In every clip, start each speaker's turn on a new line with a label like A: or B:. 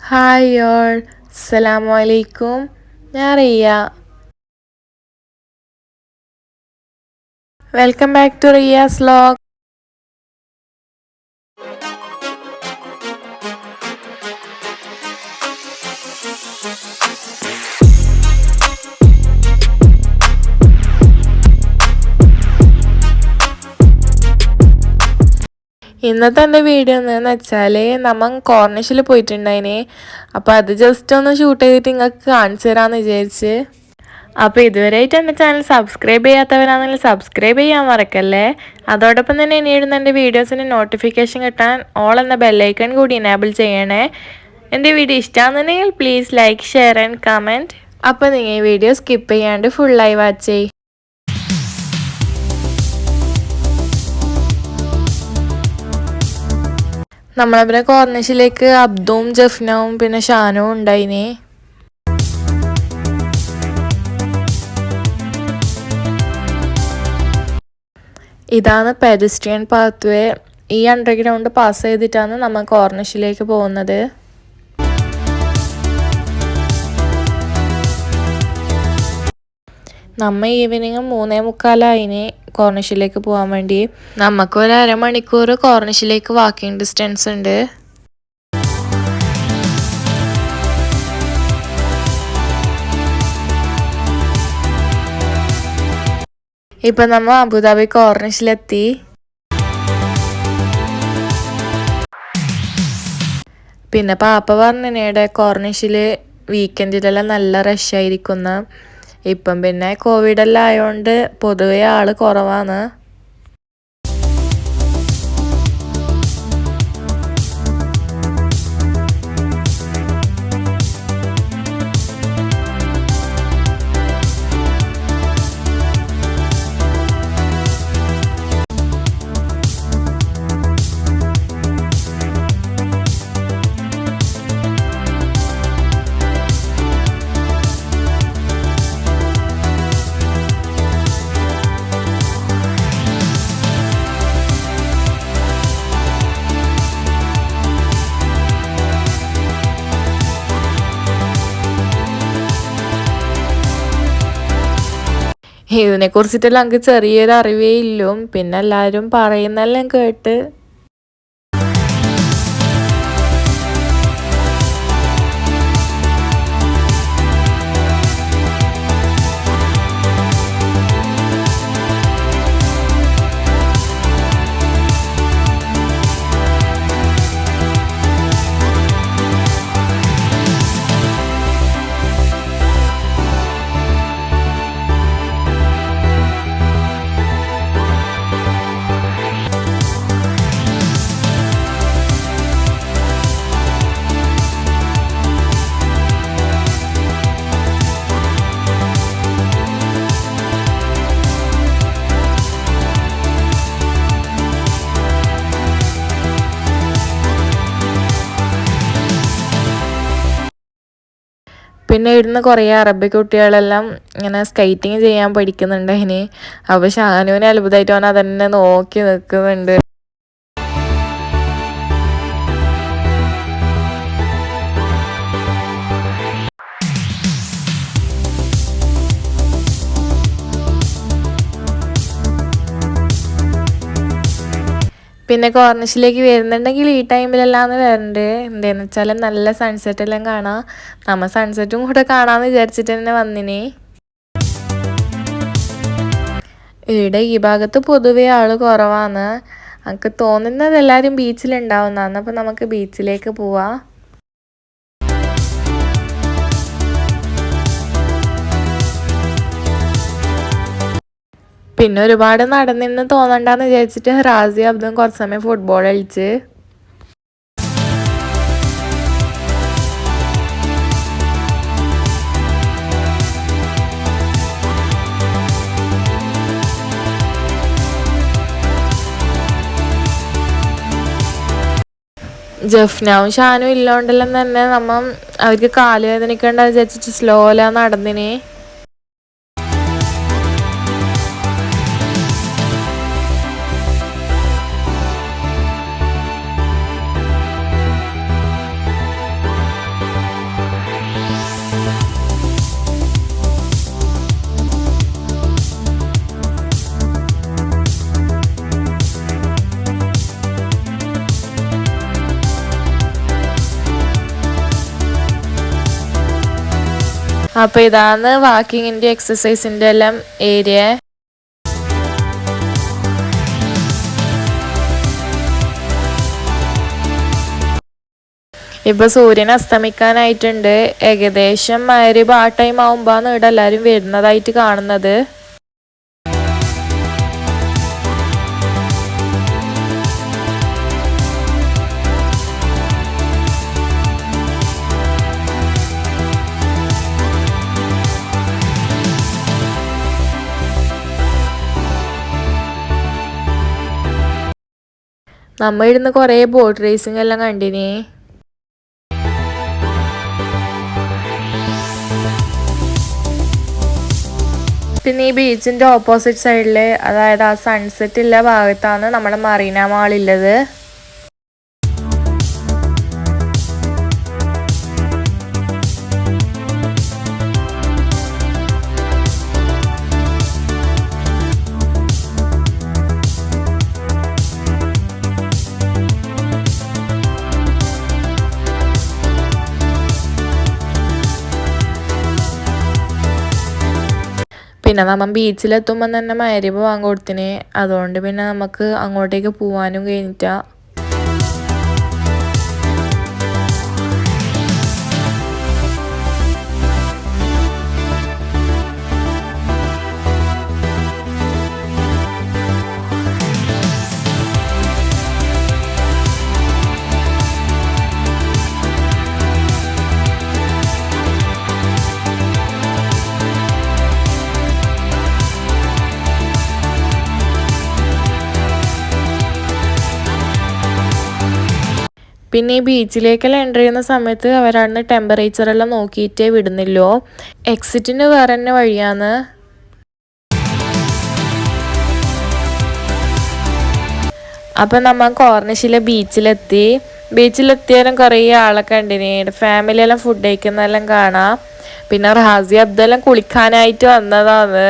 A: Hi y'all, അസ്സലാമു അലൈക്കും. ഞാൻ Riya. Welcome back to Riya's vlog. ഇന്നത്തെ എൻ്റെ വീഡിയോ എന്ന് വെച്ചാൽ നമ്മൾ കോർണിഷിൽ പോയിട്ടുണ്ടായിന്. അപ്പോൾ അത് ജസ്റ്റ് ഒന്ന് ഷൂട്ട് ചെയ്തിട്ട് നിങ്ങൾക്ക് കാണിച്ചു തരാമെന്ന് വിചാരിച്ച്. അപ്പോൾ ഇതുവരെയായിട്ട് എൻ്റെ ചാനൽ സബ്സ്ക്രൈബ് ചെയ്യാത്തവരാണെങ്കിൽ സബ്സ്ക്രൈബ് ചെയ്യാൻ മറക്കല്ലേ. അതോടൊപ്പം തന്നെ ഇനിയിടുന്ന എൻ്റെ വീഡിയോസിന് നോട്ടിഫിക്കേഷൻ കിട്ടാൻ ഓൾ എന്ന ബെല്ലൈക്കൺ കൂടി എനേബിൾ ചെയ്യണേ. എൻ്റെ വീഡിയോ ഇഷ്ടമാണെന്നുണ്ടെങ്കിൽ please like, share and comment. അപ്പോൾ നിങ്ങൾ ഈ വീഡിയോ സ്കിപ്പ് ചെയ്യാണ്ട് ഫുള്ളായി വാച്ച് ചെയ്യും. നമ്മളെ കോർണിഷിലേക്ക് അബ്ദും ജഫ്നവും പിന്നെ ഷാനും ഉണ്ടായിന്. ഇതാണ് പെഡസ്ട്രിയൻ പാത്വേ. ഈ അണ്ടർഗ്രൗണ്ട് പാസ് ചെയ്തിട്ടാണ് നമ്മൾ കോർണിഷിലേക്ക് പോകുന്നത്. നമ്മൾ ഈവനിങ് 3:45 കോർണിഷിലേക്ക് പോകാൻ വേണ്ടി. നമുക്ക് ഒരു അരമണിക്കൂർ കോർണിഷിലേക്ക് വാക്കിംഗ് ഡിസ്റ്റൻസ് ഉണ്ട്. ഇപ്പം നമ്മൾ അബുദാബി കോർണിഷിലെത്തി. പിന്നെ പാപ്പ പറഞ്ഞിടെ കോർണിഷിൽ വീക്കെൻഡിലെല്ലാം നല്ല റഷായിരിക്കുന്ന. ഇപ്പം പിന്നെ കോവിഡെല്ലാം ആയതുകൊണ്ട് പൊതുവെ ആൾ കുറവാണ്. ഇതിനെ കുറിച്ചിട്ടെല്ലാം എനിക്ക് ചെറിയൊരു അറിവേ ഇല്ലു. പിന്നെ എല്ലാവരും പറയുന്നെല്ലാം കേട്ട്. പിന്നെ ഇവിടുന്ന് കുറേ അറബി കുട്ടികളെല്ലാം ഇങ്ങനെ സ്കേറ്റിങ് ചെയ്യാൻ പഠിക്കുന്നുണ്ട് അതിന്. അപ്പോൾ ഷാനുവിനെ അത്ഭുതമായിട്ട് അവൻ അതന്നെ നോക്കി നിൽക്കുന്നുണ്ട്. പിന്നെ കോർണിഷിലേക്ക് വരുന്നുണ്ടെങ്കിൽ ഈ ടൈമിലെല്ലാന്ന് വരണ്ട്. എന്താണെന്ന് വെച്ചാൽ നല്ല സൺസെറ്റ് എല്ലാം കാണാം. നമ്മൾ സൺസെറ്റും കൂടെ കാണാമെന്ന് വിചാരിച്ചിട്ട് തന്നെ വന്നിനി. ഇവിടെ ഈ ഭാഗത്ത് പൊതുവെ ആൾ കുറവാണ്. എനിക്ക് തോന്നുന്നത് എല്ലാവരും ബീച്ചിലുണ്ടാവുന്നതാണ്. അപ്പോൾ നമുക്ക് ബീച്ചിലേക്ക് പോവാം. പിന്നെ ഒരുപാട് നടന്നിന്ന് തോന്നണ്ടെന്ന് വിചാരിച്ചിട്ട് റാസി അബ്ദും കുറച്ച് സമയം ഫുട്ബോൾ കളിച്ച്. ജഫ്നാവും ഷാനും ഇല്ലോണ്ടെല്ലാം തന്നെ നമ്മൾ അവർക്ക് കാല് വേദനിക്കണ്ട വിചാരിച്ചിട്ട് സ്ലോലാ നടന്നിന്. അപ്പോൾ ഇതാണ് വാക്കിങ്ങിൻ്റെ എക്സസൈസിൻ്റെ എല്ലാം ഏരിയ. ഇപ്പോൾ സൂര്യൻ അസ്തമിക്കാനായിട്ടുണ്ട്. ഏകദേശം മഗ്‌രിബ് ആ ടൈം ആകുമ്പോഴാണ് ഇവിടെ എല്ലാവരും വരുന്നതായിട്ട് കാണുന്നത്. നമ്മൾ ഇവിടുന്ന് കുറേ ബോട്ട് റേസിംഗ് എല്ലാം കണ്ടിനി. പിന്നെ ഈ ബീച്ചിൻ്റെ ഓപ്പോസിറ്റ് സൈഡിൽ, അതായത് ആ സൺസെറ്റ് ഉള്ള ഭാഗത്താണ് നമ്മുടെ മറീന മാൾ ഉള്ളത്. പിന്നെ നമ്മൾ ബീച്ചിലെത്തുമ്പോൾ തന്നെ മഗ്‌രിബ് ബാങ്ക് കൊടുത്തിന്. അതുകൊണ്ട് പിന്നെ നമുക്ക് അങ്ങോട്ടേക്ക് പോകാനും കഴിഞ്ഞിട്ട. പിന്നെ ഈ ബീച്ചിലേക്കെല്ലാം എൻ്റർ ചെയ്യുന്ന സമയത്ത് അവരവിടുന്ന് ടെമ്പറേച്ചറെല്ലാം നോക്കിയിട്ടേ വിടുന്നില്ലോ. എക്സിറ്റിന് വേറെ തന്നെ വഴിയാണ്. അപ്പം നമ്മൾ കോർണിഷിലെ ബീച്ചിലെത്തിയാലും കുറേ ആളൊക്കെ ഉണ്ടിനി. ഫാമിലിയെല്ലാം ഫുഡ് കഴിക്കുന്നതെല്ലാം കാണാം. പിന്നെ റാസി അബ്ദെല്ലാം കുളിക്കാനായിട്ട് വന്നതാണ്.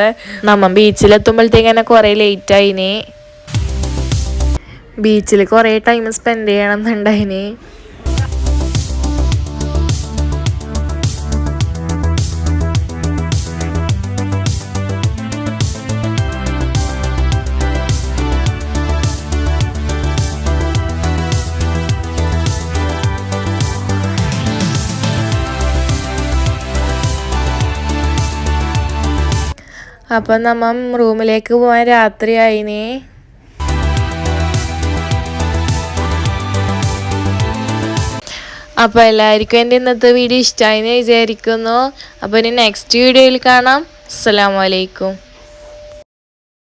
A: നമ്മൾ ബീച്ചിലെത്തുമ്പോഴത്തേക്കന്നെ കുറേ ലേറ്റായിനി. ബീച്ചിൽ കുറേ ടൈം സ്പെൻഡ് ചെയ്യണം എന്നുണ്ടായിനി. അപ്പം നമ്മൾ റൂമിലേക്ക് പോകാൻ രാത്രിയായിനി. അപ്പോൾ എല്ലാവർക്കും എൻ്റെ ഇന്നത്തെ വീഡിയോ ഇഷ്ടമായെന്ന് വിചാരിക്കുന്നു. അപ്പോൾ ഇനി നെക്സ്റ്റ് വീഡിയോയിൽ കാണാം. അസ്സലാമു അലൈക്കും.